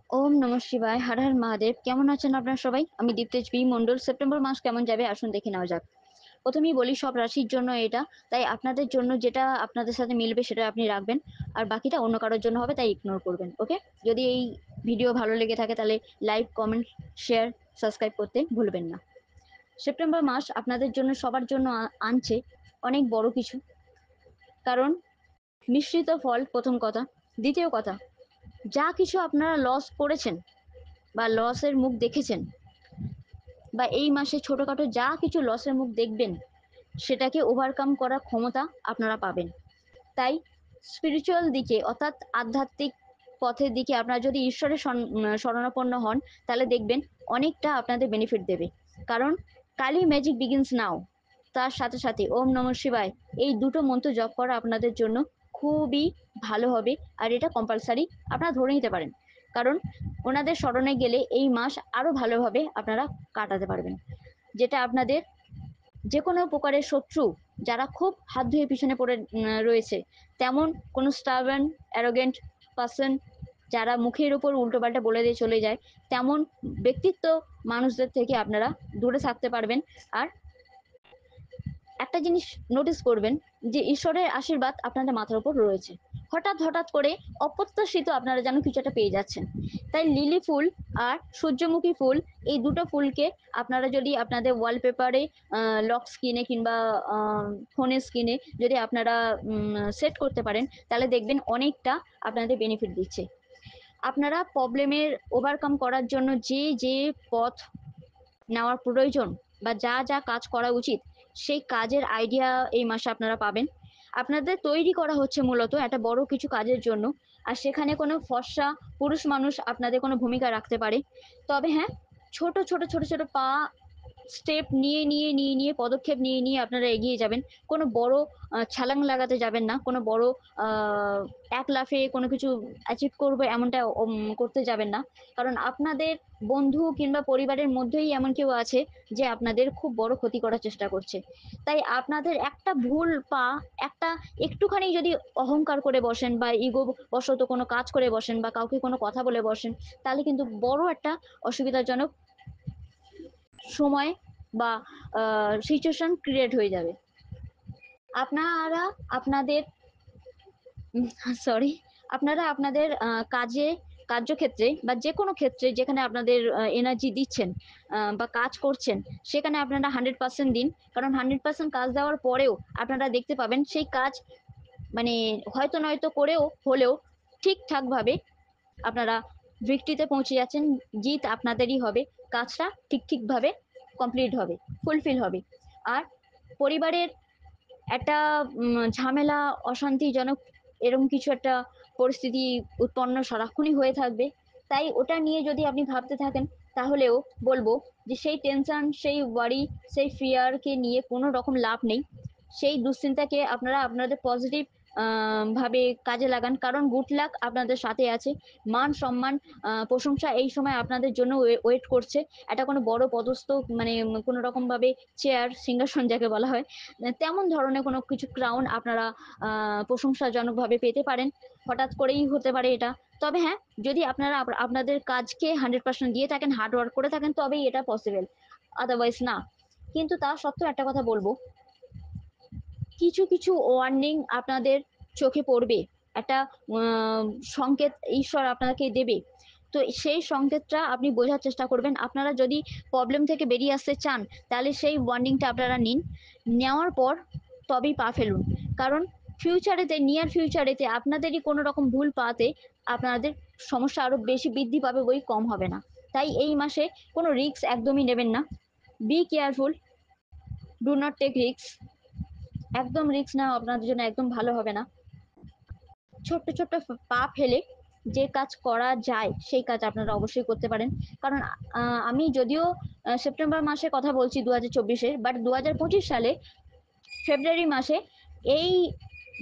ওম নমঃ শিবায়। হর হর মহাদেব। কেমন আছেন আপনারা সবাই? আমি দীপ্তেজ বি মন্ডল। সেপ্টেম্বর মাস কেমন যাবে আসুন দেখে নেওয়া যাক। প্রথমেই বলি সব রাশির জন্য এটা, তাই আপনাদের জন্য যেটা আপনাদের সাথে মিলবে সেটা আপনি রাখবেন, আর বাকিটা অন্য কারোর জন্য হবে তাই ইগনোর করবেন। ওকে? যদি এই ভিডিও ভালো লেগে থাকে তাহলে লাইক, কমেন্ট, শেয়ার, সাবস্ক্রাইব করতে ভুলবেন না। সেপ্টেম্বর মাস আপনাদের জন্য সবার জন্য আনছে অনেক বড় কিছু, কারণ মিশ্রিত ফল প্রথম কথা। দ্বিতীয় কথা, যা কিছু আপনারা লস করেছেন বা লসের মুখ দেখেছেন, বা এই মাসে ছোটখাটো যা কিছু লসের মুখ দেখবেন, সেটাকে ওভারকাম করার ক্ষমতা আপনারা পাবেন। তাই স্পিরিচুয়াল দিকে অর্থাৎ আধ্যাত্মিক পথের দিকে আপনারা যদি ঈশ্বরের শরণাপন্ন হন, তাহলে দেখবেন অনেকটা আপনাদের বেনিফিট দেবে। কারণ কালী ম্যাজিক বিগিনস নাও, তার সাথে সাথে ওম নমঃ শিবায় এই দুটো মন্ত্র জপ করা আপনাদের জন্য খুবই ভালো হবে। আর এটা কম্পালসারি আপনারা ধরে নিতে পারেন, কারণ ওনাদের স্মরণে গেলে এই মাস আরো ভালোভাবে আপনারা কাটাতে পারবেন। যেটা আপনাদের যে কোনো প্রকারের শত্রু যারা খুব হাত ধুয়ে পিছনে পড়ে রয়েছে, তেমন কোনো স্টাবার্ন অ্যারোগেন্ট পার্সন যারা মুখের উপর উল্টোপাল্টা বলে দিয়ে চলে যায়, তেমন ব্যক্তিত্ব মানুষদের থেকে আপনারা দূরে থাকতে পারবেন। আর একটা জিনিস নোটিস করবেন যে ঈশ্বরের আশীর্বাদ আপনাদের মাথার উপর রয়েছে। হঠাৎ হঠাৎ করে অপ্রত্যাশিত আপনারা যেন কিছু একটা পেয়ে যাচ্ছেন। তাই লিলি ফুল আর সূর্যমুখী ফুল, এই দুটো ফুলকে আপনারা যদি আপনাদের ওয়ালপেপারে, লক স্ক্রিনে কিংবা ফোনের স্ক্রিনে যদি আপনারা সেট করতে পারেন, তাহলে দেখবেন অনেকটা আপনাদের বেনিফিট দিচ্ছে। আপনারা প্রবলেমের ওভারকাম করার জন্য যে যে পথ নেওয়ার প্রয়োজন বা যা যা কাজ করা উচিত, সেই কাজের আইডিয়া এই মাসে আপনারা পাবেন। আপনাদের তৈরি করা হচ্ছে মূলত একটা বড় কিছু কাজের জন্য, আর সেখানে কোনো ফর্সা পুরুষ মানুষ আপনাদের কোনো ভূমিকা রাখতে পারে। তবে হ্যাঁ, ছোট ছোট ছোট ছোট পা স্টেপ নিয়ে পদক্ষেপ নিয়ে আপনারা এগিয়ে যাবেন। কোনো বড় ছালাং লাগাতে যাবেন না, কোনো বড় এক লাফে কোনো কিছু অ্যাচিভ করবো এমনটা করতে যাবেন না। কারণ আপনাদের বন্ধু কিংবা পরিবারের মধ্যেই এমন কেউ আছে যে আপনাদের খুব বড় ক্ষতি করার চেষ্টা করছে। তাই আপনাদের একটা ভুল পা, একটা একটুখানি যদি অহংকার করে বসেন বা ইগো বশত কোনো কাজ করে বসেন বা কাউকে কোনো কথা বলে বসেন, তাহলে কিন্তু বড় একটা অসুবিধাজনক সময় বা সিচুয়েশন ক্রিয়েট হয়ে যাবে। আপনারা আপনাদের সরি আপনারা আপনাদের কার্যক্ষেত্রে বা যে কোনো ক্ষেত্রে যেখানে আপনাদের এনার্জি দিচ্ছেন বা কাজ করছেন, সেখানে আপনারা 100% দিন। কারণ 100% কাজ দেওয়ার পরেও আপনারা দেখতে পাবেন সেই কাজ, মানে হয়তো নয়তো করেও হলেও ঠিকঠাকভাবে আপনারা ভিক্টরিতে পৌঁছে যাচ্ছেন। জিত আপনাদেরই হবে, কাজটা ঠিকভাবে কমপ্লিট হবে, ফুলফিল হবে। আর পরিবারের একটা ঝামেলা, অশান্তিজনক এরকম কিছু একটা পরিস্থিতি উৎপন্ন সারাক্ষণই হয়ে থাকবে। তাই ওটা নিয়ে যদি আপনি ভাবতে থাকেন, তাহলেও বলবো যে সেই টেনশন, সেই ওয়ারি, সেই ফিয়ারকে নিয়ে কোনো রকম লাভ নেই। সেই দুশ্চিন্তাকে আপনারা আপনাদের পজিটিভ ভাবে কাজে লাগান, কারণ গুড লাক আপনাদের সাথে আছে। মান সম্মান, প্রশংসা এই সময় আপনাদের জন্য ওয়েট করছে। এটা কোনো বড় পদস্থ, মানে কোনো রকম ভাবে চেয়ার, সিংহাসন যাকে বলা হয়, তেমন ধরনের কোনো কিছু ক্রাউন আপনারা প্রশংসাজনকভাবে পেতে পারেন। হঠাৎ করেই হতে পারে এটা। তবে হ্যাঁ, যদি আপনারা আপনাদের কাজকে 100% দিয়ে থাকেন, হার্ড ওয়ার্ক করে থাকেন, তবেই এটা পসিবল, আদারওয়াইজ না। কিন্তু তা সত্ত্বেও একটা কথা বলবো, কিছু কিছু ওয়ার্নিং আপনাদের চোখে পড়বে, একটা সংকেত ঈশ্বর আপনাকে দেবে। তো সেই সংকেতটা আপনি বোঝার চেষ্টা করবেন। আপনারা যদি প্রবলেম থেকে বেরিয়ে আসতে চান, তাহলে সেই ওয়ার্নিংটা আপনারা নিন। নেওয়ার পর তবেই পা ফেলুন। কারণ ফিউচারেতে, নিয়ার ফিউচারেতে আপনাদেরই কোনো রকম ভুল পাতে আপনাদের সমস্যা আরো বেশি বৃদ্ধি পাবে, বই কম হবে না। তাই এই মাসে কোনো রিস্ক একদমই নেবেন না। Be careful, do not take risk. একদম রিস্ক নেওয়া আপনাদের জন্য একদম ভালো হবে না। ছোট্ট ছোট্ট পা ফেলে যে কাজ করা যায় সেই কাজ আপনারা অবশ্যই করতে পারেন। কারণ আমি যদিও সেপ্টেম্বর মাসে কথা বলছি 2024-এর, বাট 2025 সালে ফেব্রুয়ারি মাসে এই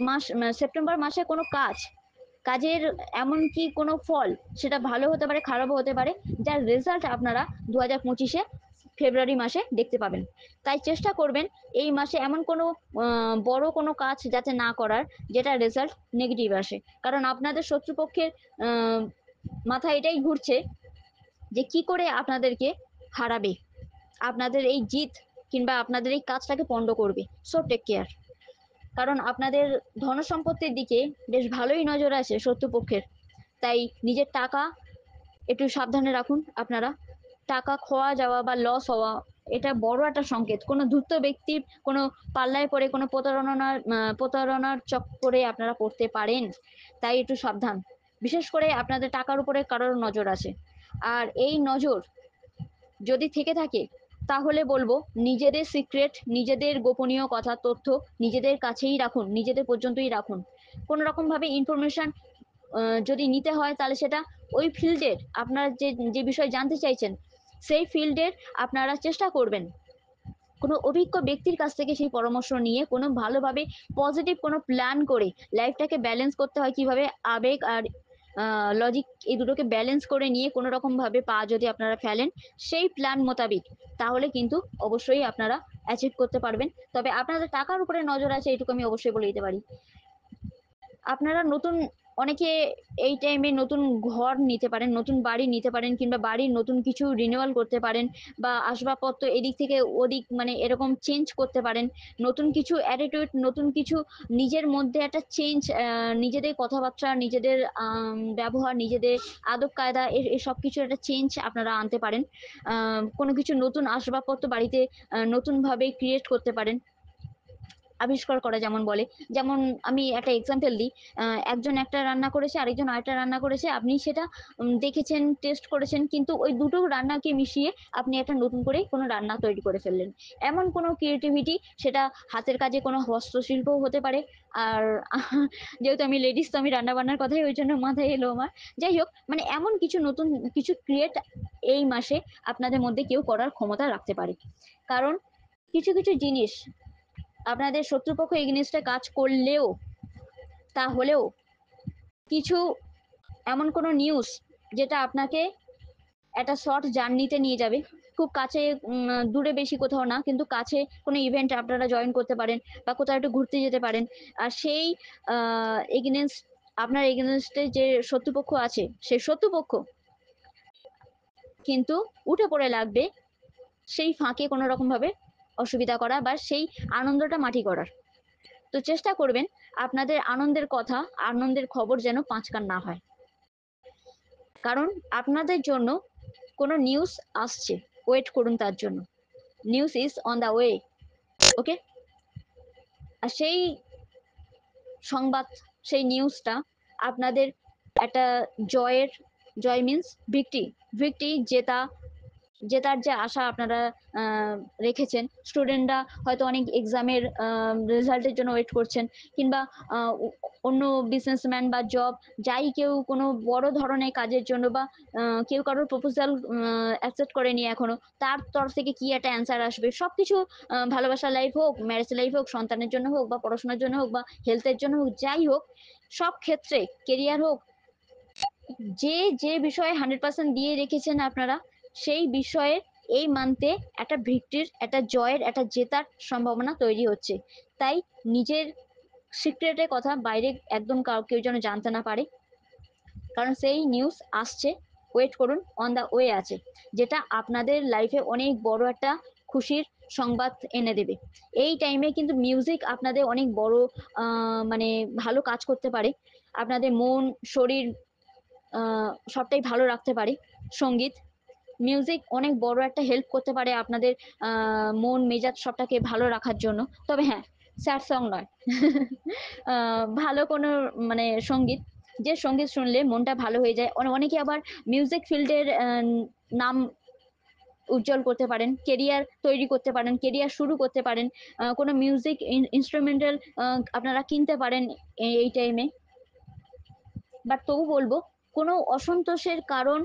মাস, সেপ্টেম্বর মাসে কোনো কাজের এমনকি কোনো ফল, সেটা ভালো হতে পারে, খারাপও হতে পারে, যার রেজাল্ট আপনারা 2025-এ ফেব্রুয়ারি মাসে দেখতে পাবেন। তাই চেষ্টা করবেন এই মাসে এমন কোনো বড় কোনো কাজ যাতে না করার, যেটা রেজাল্ট নেগেটিভ আসে। কারণ আপনাদের শত্রুপক্ষের মাথায় এটাই ঘুরছে যে কি করে আপনাদেরকে হারাবে, আপনাদের এই জিত কিংবা আপনাদের এই কাজটাকে পণ্ড করবে। So take care. কারণ আপনাদের ধন সম্পত্তির দিকে বেশ ভালোই নজর আছে শত্রুপক্ষের। তাই নিজের টাকা একটু সাবধানে রাখুন আপনারা। টাকা খোয়া যাওয়া বা লস হওয়া এটা বড় একটা সংকেত। কোনো ধূর্ত ব্যক্তির কোনো পাল্লায় পড়ে কোনো প্রতারণার চক্করে আপনারা পড়তে পারেন। তাই একটু সাবধান। বিশেষ করে আপনাদের টাকার উপরে কারোর নজর আছে। আর এই নজর যদি থেকে থাকে তাহলে বলবো নিজেদের সিক্রেট, নিজেদের গোপনীয় কথা তথ্য নিজেদের কাছেই রাখুন, নিজেদের পর্যন্তই রাখুন। কোনো রকম ভাবে ইনফরমেশন যদি নিতে হয় তাহলে সেটা ওই ফিল্ডের আপনারা যে বিষয় জানতে চাইছেন সেই ফিল্ডের আপনারা চেষ্টা করবেন কোনো অভিজ্ঞ ব্যক্তির কাছ থেকে সেই পরামর্শ নিয়ে কোনো ভালোভাবে পজিটিভ কোনো প্ল্যান করে লাইফটাকে ব্যালেন্স করতে হয় কিভাবে, আবেগ আর লজিক এই দুটোকে ব্যালেন্স করে নিয়ে কোনো রকম ভাবে পা যদি আপনারা ফেলেন সেই প্ল্যান মোতাবেক, তাহলে কিন্তু অবশ্যই আপনারা অ্যাচিভ করতে পারবেন। তবে আপনাদের টাকার উপরে নজর আছে এইটুকু আমি অবশ্যই বলে দিতে পারি। আপনারা নতুন অনেকে এই টাইমে নতুন ঘর নিতে পারেন, নতুন বাড়ি নিতে পারেন, কিংবা বাড়ির নতুন কিছু রিনিউয়াল করতে পারেন, বা আসবাবপত্র এদিক থেকে ওদিক মানে এরকম চেঞ্জ করতে পারেন। নতুন কিছু অ্যাটিটিউড, নতুন কিছু নিজের মধ্যে একটা চেঞ্জ, নিজেদের কথাবার্তা, নিজেদের ব্যবহার, নিজেদের আদব কায়দা এ সব কিছু একটা চেঞ্জ আপনারা আনতে পারেন। কোনো কিছু নতুন আসবাবপত্র বাড়িতে নতুনভাবে ক্রিয়েট করতে পারেন, আবিষ্কার করা যেমন বলে। যেমন আমি একটা এক্সাম্পল দিই, একজন একটা রান্না করেছে, আরেকজন আরেকটা রান্না করেছে, আপনি সেটা দেখেছেন, টেস্ট করেছেন, কিন্তু ওই দুটো রান্নাকে মিশিয়ে আপনি একটা নতুন করে কোনো রান্না তৈরি করে ফেললেন। এমন কোনো ক্রিয়েটিভিটি, সেটা হাতের কাজে কোনো হস্তশিল্পও হতে পারে। আর যেহেতু আমি লেডিস, তো আমি রান্না বান্নার কথাই ওই জন্য মাথায় এলো আমার। যাই হোক, মানে এমন কিছু নতুন কিছু ক্রিয়েট এই মাসে আপনাদের মধ্যে কেউ করার ক্ষমতা রাখতে পারে। কারণ কিছু কিছু জিনিস আপনাদের শত্রুপক্ষ এগেনস্টে কাজ করলেও, তাহলেও কিছু এমন কোনো নিউজ যেটা আপনাকে একটা শর্ট জার্নিতে নিয়ে যাবে, খুব কাছে, দূরে বেশি কোথাও না, কিন্তু কাছে কোনো ইভেন্ট আপনারা জয়েন করতে পারেন, বা কোথাও একটু ঘুরতে যেতে পারেন। আর সেই এগেনস্ট, আপনার এগেনস্টে যে শত্রুপক্ষ আছে, সেই শত্রুপক্ষ কিন্তু উঠে পড়ে লাগবে সেই ফাঁকে কোনো রকম ভাবে অসুবিধা করা বা সেই আনন্দটা মাটি করার। তো চেষ্টা করবেন আপনাদের আনন্দের কথা, আনন্দের খবর যেন পাঁচকান না হয়। কারণ আপনাদের জন্য কোনো নিউজ আসছে, ওয়েট করুন তার জন্য। News is on the way. Okay? আর সেই সংবাদ, সেই নিউজটা আপনাদের একটা জয়ের, জয় মিন্স ভিক্টি, ভিক্টি জেতা, জেতার যে আশা আপনারা রেখেছেন। স্টুডেন্টরা হয়তো অনেক এক্সামের রেজাল্টের জন্য ওয়েট করছেন, কিংবা অন্য বিজনেসম্যান বা জব, যাই কেউ কোনো বড় ধরনের কাজের জন্য, বা কেউ কারোর প্রপোজাল অ্যাকসেপ্ট করেনি এখনো, তার তরফ থেকে কি একটা অ্যান্সার আসবে, সব কিছু, ভালোবাসা লাইফ হোক, ম্যারেজ লাইফ হোক, সন্তানের জন্য হোক, বা পড়াশোনার জন্য হোক, বা হেলথের জন্য হোক, যাই হোক, সব ক্ষেত্রে, কেরিয়ার হোক, যে যে বিষয়ে 100% দিয়ে রেখেছেন আপনারা, সেই বিষয়ে এই মান্থে একটা ভিক্টরির, একটা জয়ের, একটা জেতার সম্ভাবনা তৈরি হচ্ছে। তাই নিজের সিক্রেটের কথা বাইরে একদম কেউ যেন জানতে না পারে। কারণ সেই নিউজ আসছে, ওয়েট করুন, অন দ্য ওয়ে আছে, যেটা আপনাদের লাইফে অনেক বড় একটা খুশির সংবাদ এনে দেবে। এই টাইমে কিন্তু মিউজিক আপনাদের অনেক বড় মানে ভালো কাজ করতে পারে। আপনাদের মন, শরীর সবটাই ভালো রাখতে পারে। সঙ্গীত, মিউজিক অনেক বড় একটা হেল্প করতে পারে আপনাদের মন মেজাজ সবটাকে ভালো রাখার জন্য। তবে হ্যাঁ, স্যাড সং নয়। ভালো কোনো মানে সঙ্গীত, যে সঙ্গীত শুনলে মনটা ভালো হয়ে যায়। অনেকে আবার মিউজিক ফিল্ডের নাম উজ্জ্বল করতে পারেন, কেরিয়ার তৈরি করতে পারেন, কেরিয়ার শুরু করতে পারেন। কোনো মিউজিক ইনস্ট্রুমেন্টাল আপনারা কিনতে পারেন এই টাইমে। বাট তবু বলবো, কোনো অসন্তোষের কারণ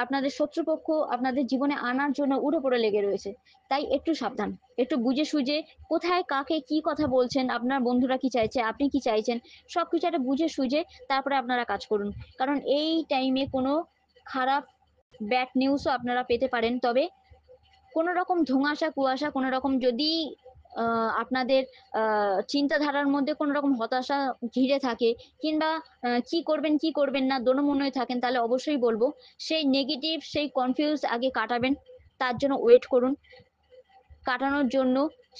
আপনাদের শত্রুপক্ষ আপনাদের জীবনে আনার জন্য উড়ে পড়ে লেগে রয়েছে। তাই একটু সাবধান, একটু বুঝে সুঝে, কোথায় কাকে কি কথা বলছেন, আপনার বন্ধুরা কি চাইছে, আপনি কি চাইছেন, সব কিছু একটা বুঝে সুঝে তারপরে আপনারা কাজ করুন। কারণ এই টাইমে কোনো খারাপ ব্যাড নিউজও আপনারা পেতে পারেন। তবে কোনো রকম ধোঁয়াশা কুয়াশা, কোনো রকম যদি আপনাদের চিন্তাধারার মধ্যে কোনো রকম হতাশা ঘিরে থাকে, কিংবা কি করবেন না দোনো-মোনোয় থাকেন, তাহলে অবশ্যই বলব সেই নেগেটিভ, সেই কনফিউজ আগে কাটাবেন। তার জন্য ওয়েট করুন। কাটানোর জন্য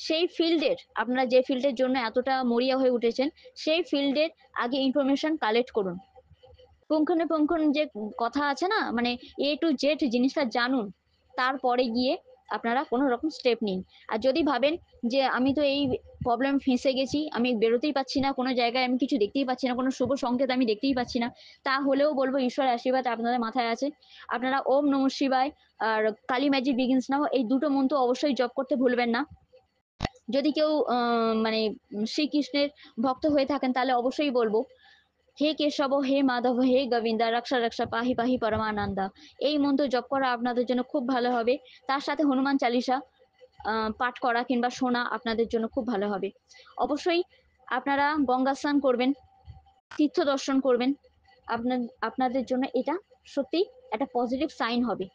সেই ফিল্ডের, আপনারা যে ফিল্ডের জন্য এতটা মরিয়া হয়ে উঠেছেন, সেই ফিল্ডের আগে ইনফরমেশন কালেক্ট করুন। পুঙ্খানুপুঙ্খন যে কথা আছে না, মানে A to Z জিনিসটা জানুন। তারপরে গিয়ে আপনারা কোনো রকম স্টেপ নিন। আর যদি ভাবেন যে আমি তো এই প্রবলেম ফেঁসে গেছি, আমি বেরোতেই পারছি না, কোনো জায়গায় আমি কিছু দেখতেই পাচ্ছি না, কোনো শুভ সংকেত আমি দেখতেই পাচ্ছি না, তাহলেও বলবো ঈশ্বরের আশীর্বাদ আপনাদের মাথায় আছে। আপনারা ওম নমঃ শিবায় আর কালী ম্যাজিক বিগিনস নাও, এই দুটো মন্ত্র অবশ্যই জপ করতে ভুলবেন না। যদি কেউ মানে শ্রীকৃষ্ণের ভক্ত হয়ে থাকেন, তাহলে অবশ্যই বলবো হে কেশব, হে মাধব, হে গোবিন্দা, রক্ষা রক্ষা পাহি পাহি পরমানন্দা। এই মন্ত্র জপ করা আপনাদের জন্য খুব ভালো হবে। তার সাথে হনুমান চালিসা পাঠ করা কিংবা শোনা আপনাদের জন্য খুব ভালো হবে। অবশ্যই আপনারা গঙ্গা স্নান করবেন, তীর্থ দর্শন করবেন। আপনাদের জন্য এটা সত্যি একটা পজিটিভ সাইন হবে।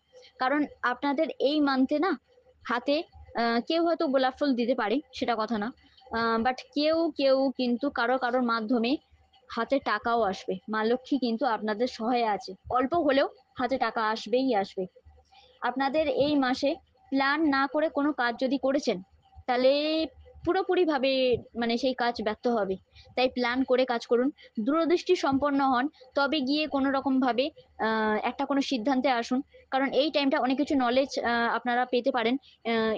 কারণ আপনাদের এই মান্থে না হাতে কেউ হয়তো গোলাপ ফুল দিতে পারে, সেটা কথা না, বাট কেউ কেউ কিন্তু কারোর মাধ্যমে হাতে টাকাও আসবে। মা লক্ষ্মী কিন্তু আপনাদের সহায় আছে, অল্প হলেও হাতে টাকা আসবেই আসবে। আপনাদের এই মাসে প্ল্যান না করে কোনো কাজ যদি করেছেন, তাহলে পুরোপুরিভাবে মানে সেই কাজ ব্যর্থ হবে। তাই প্ল্যান করে কাজ করুন, দূরদৃষ্টি সম্পন্ন হন, তবে গিয়ে কোনো রকম ভাবে একটা কোনো সিদ্ধান্তে আসুন। কারণ এই টাইমটা অনেক কিছু নলেজ আপনারা পেতে পারেন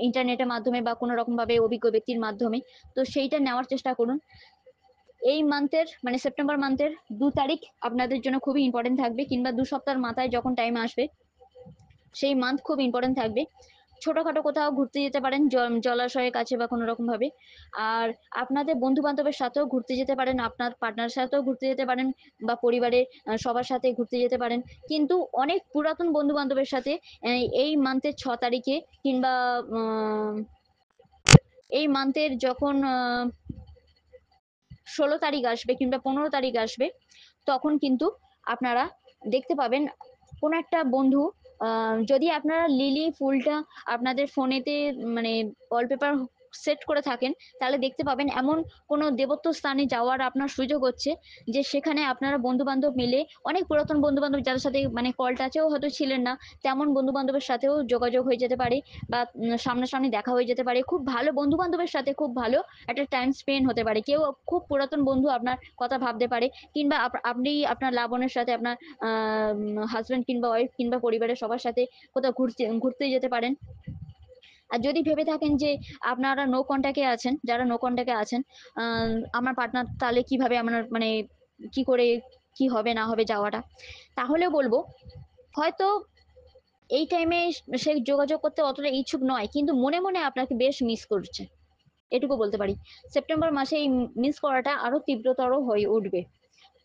ইন্টারনেটের মাধ্যমে বা কোনো রকম ভাবে অভিজ্ঞ ব্যক্তির মাধ্যমে। তো সেইটা নেওয়ার চেষ্টা করুন। এই মান্থের মানে সেপ্টেম্বর মান্থের 2 তারিখ আপনাদের জন্য খুবই ইম্পর্টেন্ট থাকবে, কিংবা 2 সপ্তাহের মাথায় যখন টাইম আসবে সেই মান্থ খুব ইম্পর্টেন্ট থাকবে। ছোটখাটো কোথাও ঘুরতে যেতে পারেন, জলাশয়ের কাছে বা কোনো রকম ভাবে। আর আপনাদের বন্ধু বান্ধবের সাথেও ঘুরতে যেতে পারেন, আপনার পার্টনার সাথেও ঘুরতে যেতে পারেন, বা পরিবারের সবার সাথে ঘুরতে যেতে পারেন। কিন্তু অনেক পুরাতন বন্ধু বান্ধবের সাথে এই মান্থের 6 তারিখে, কিংবা এই মান্থের যখন 16 তারিখ আসবে কিংবা 15 তারিখ আসবে, তখন কিন্তু আপনারা দেখতে পাবেন কোনো একটা বন্ধু, যদি আপনারা লিলি ফুলটা আপনাদের ফোনেতে মানে ওয়ালপেপার সেট করে থাকেন, তাহলে দেখতে পাবেন এমন কোনো দেবত্ব স্থানে যাওয়ার আপনার সুযোগ হচ্ছে, যে সেখানে আপনারা বন্ধু বান্ধব মিলে, অনেক পুরাতন বন্ধু বান্ধব যাদের সাথে মানে কল টাচেও হয়তো ছিলেন না, তেমন বন্ধু বান্ধবের সাথেও যোগাযোগ হয়ে যেতে পারে, বা সামনাসামনি দেখা হয়ে যেতে পারে। খুব ভালো বন্ধু বান্ধবের সাথে খুব ভালো একটা টাইম স্পেন্ড হতে পারে। কেউ খুব পুরাতন বন্ধু আপনার কথা ভাবতে পারে, কিংবা আপনি আপনার লাবণের সাথে আপনার হাজবেন্ড কিংবা ওয়াইফ কিংবা পরিবারের সবার সাথে কোথাও ঘুরতে যেতে পারেন। আর যদি ভেবে থাকেন যে আপনারা নো কন্ট্যাক্টে আছেন, যারা নো কন্ট্যাক্টে আছেন, আমার পার্টনার তাহলে কিভাবে আমার মানে কি করে কি হবে না হবে যাওয়াটা, তাহলে বলবো হয়তো এই টাইমে সে যোগাযোগ করতে অতটা ইচ্ছুক নয়, কিন্তু মনে মনে আপনাকে বেশ মিস করছে, এটুকু বলতে পারি। সেপ্টেম্বর মাসে এই মিস করাটা আরো তীব্রতর হয়ে উঠবে।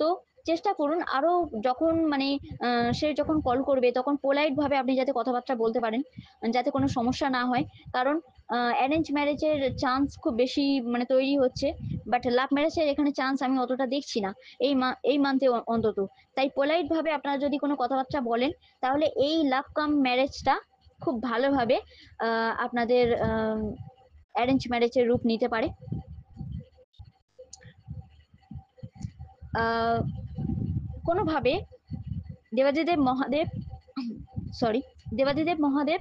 তো চেষ্টা করুন আরো, যখন মানে সে যখন কল করবে তখন পোলাইট ভাবে আপনি যাতে কথাবার্তা বলতে পারেন, যাতে কোনো সমস্যা না হয়। কারণ অ্যারেঞ্জ ম্যারেজের চান্স খুব বেশি মানে তৈরি হচ্ছে, বাট লাভ ম্যারেজের এখানে চান্স আমি অতটা দেখছি না এই মান্থে অন্তত। তাই পোলাইট ভাবে আপনারা যদি কোনো কথাবার্তা বলেন, তাহলে এই লাভ কাম ম্যারেজটা খুব ভালোভাবে আপনাদের অ্যারেঞ্জ ম্যারেজের রূপ নিতে পারে। আহ কোনোভাবে দেবাদিদেব মহাদেব সরি দেবাদিদেব মহাদেব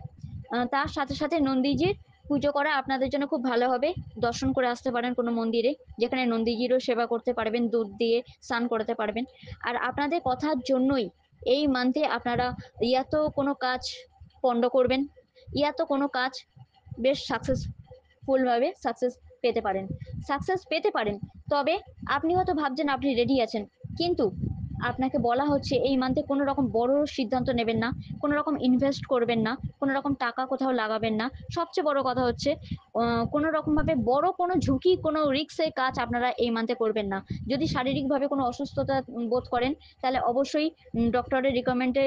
তার সাথে সাথে নন্দীজির পুজো করা আপনাদের জন্য খুব ভালো হবে। দর্শন করে আসতে পারেন কোনো মন্দিরে, যেখানে নন্দীজিরও সেবা করতে পারবেন, দুধ দিয়ে স্নান করাতে পারবেন। আর আপনাদের কথার জন্যই এই মান্থে আপনারা ইয়াতো কোনো কাজ পণ্ড করবেন, ইয়াতো কোনো কাজ বেশ সাকসেসফুলভাবে সাকসেস পেতে পারেন। তবে আপনি হয়তো ভাবছেন আপনি রেডি আছেন, কিন্তু আপনাকে বলা হচ্ছে এই মান্থে কোনো রকম বড় সিদ্ধান্ত নেবেন না, কোনো রকম ইনভেস্ট করবেন না, কোনো রকম টাকা কোথাও লাগাবেন না। সবচেয়ে বড় কথা হচ্ছে কোনো রকমভাবে বড় কোনো ঝুঁকি, কোনো রিস্কের কাজ আপনারা এই মান্থে করবেন না। যদি শারীরিকভাবে কোনো অসুস্থতা বোধ করেন, তাহলে অবশ্যই ডক্টরের রিকমেন্ডে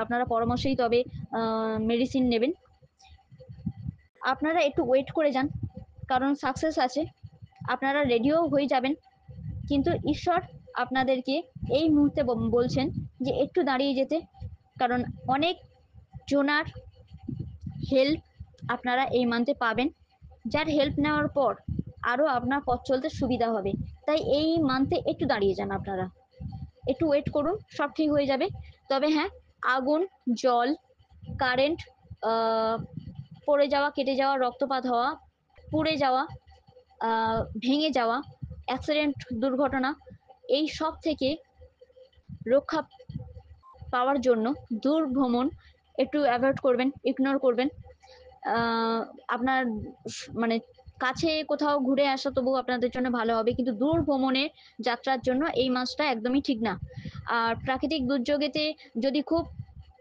আপনারা পরামর্শেই তবে মেডিসিন নেবেন। আপনারা একটু ওয়েট করে যান, কারণ সাকসেস আছে, আপনারা রেডিও হয়ে যাবেন। কিন্তু ঈশ্বর আপনাদেরকে এই মুহূর্তে বলছেন যে একটু দাঁড়িয়ে যেতে, কারণ অনেক জনার হেল্প আপনারা এই মান্থে পাবেন, যার হেল্প নেওয়ার পর আরও আপনার পথ চলতে সুবিধা হবে। তাই এই মান্থে একটু দাঁড়িয়ে যান আপনারা, একটু ওয়েট করুন, সব ঠিক হয়ে যাবে। তবে হ্যাঁ, আগুন, জল, কারেন্ট, পড়ে যাওয়া, কেটে যাওয়া, রক্তপাত হওয়া, পুড়ে যাওয়া, ভেঙে যাওয়া, অ্যাক্সিডেন্ট, দুর্ঘটনা, এই সব থেকে রক্ষা পাওয়ার জন্য দূর ভ্রমণ একটু অ্যাভয়েড করবেন, ইগনোর করবেন। আপনার মানে কাছে কোথাও ঘুরে আসা তবু আপনাদের জন্য ভালো হবে, কিন্তু দূর ভ্রমণের যাত্রার জন্য এই মাসটা একদমই ঠিক না। আর প্রাকৃতিক দুর্যোগেতে যদি খুব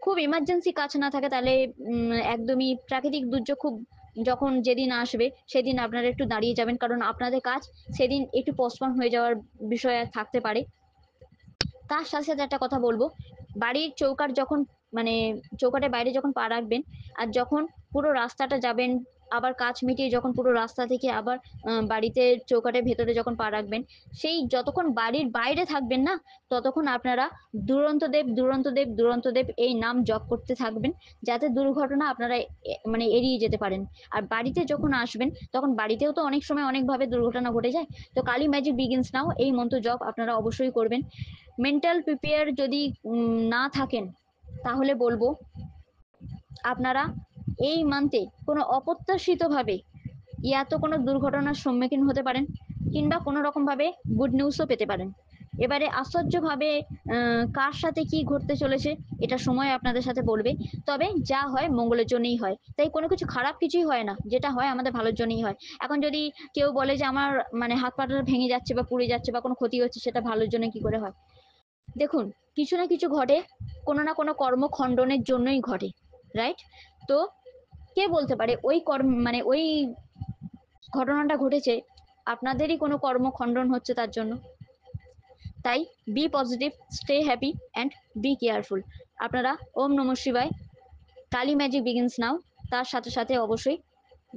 খুব ইমার্জেন্সি কাজ না থাকে তাহলে একদমই প্রাকৃতিক দুর্যোগ খুব যখন যেদিন আসবে সেদিন আপনারা একটু দাঁড়িয়ে যাবেন, কারণ আপনাদের কাজ সেদিন একটু পোস্টপোন হয়ে যাওয়ার বিষয় থাকতে পারে। তার সাথে সাথে একটা কথা বলবো, বাড়ির চৌকাঠ যখন মানে চৌকাঠের বাইরে যখন পা রাখবেন আর যখন পুরো রাস্তাটা যাবেন, আবার কাজ মিটিয়ে যখন পুরো রাস্তা থেকে আবার বাড়িতে চৌকাঠের ভেতরে যখন পা রাখবেন, সেই যতক্ষণ বাড়ির বাইরে থাকবেন না ততক্ষণ আপনারা দুরন্ত দেব দুরন্ত দেব দুরন্ত দেব এই নাম জপ করতে থাকবেন, যাতে দুর্ঘটনা আপনারা মানে এড়িয়ে যেতে পারেন। আর বাড়িতে যখন আসবেন তখন বাড়িতেও তো অনেক সময় অনেকভাবে দুর্ঘটনা ঘটে যায়, তো কালী ম্যাজিক বিগিনস নাও এই মন্ত্র জপ আপনারা অবশ্যই করবেন। মেন্টাল প্রিপেয়ার যদি না থাকেন তাহলে বলবো আপনারা এই মান্থে কোনো অপ্রত্যাশিতভাবে তো কোনো দুর্ঘটনার সম্মুখীন হতে পারেন, কিংবা কোনো রকমভাবে গুড নিউজও পেতে পারেন। এবারে আশ্চর্যভাবে কার সাথে কি ঘটতে চলেছে এটা সময় আপনাদের সাথে বলবে। তবে যা হয় মঙ্গলের জন্যই হয়, তাই কোনো কিছু খারাপ কিছুই হয় না, যেটা হয় আমাদের ভালোর জন্যই হয়। এখন যদি কেউ বলে যে আমার মানে হাত পাটা ভেঙে যাচ্ছে বা পুড়ে যাচ্ছে বা কোনো ক্ষতি হচ্ছে, সেটা ভালোর জন্য কি করে হয়? দেখুন, কিছু না কিছু ঘটে কোনো না কোনো কর্মখণ্ডনের জন্যই ঘটে, রাইট? তো কে বলতে পারে ওই কর্ম মানে ওই ঘটনাটা ঘটেছে আপনাদেরই কোনো কর্মখণ্ডন হচ্ছে তার জন্য। তাই be positive, stay happy and be careful. আপনারা ওম নমঃ শিবায়, কালী ম্যাজিক বিগিনস নাও, তার সাথে সাথে অবশ্যই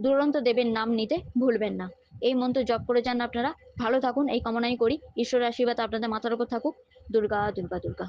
দুরন্ত দেবের নাম নিতে ভুলবেন না। এই মন্ত্র জপ করে যান আপনারা, ভালো থাকুন এই কামনাই করি। ঈশ্বরের আশীর্বাদ আপনাদের মাথার উপর থাকুক। দুর্গা দুর্গা দুর্গা।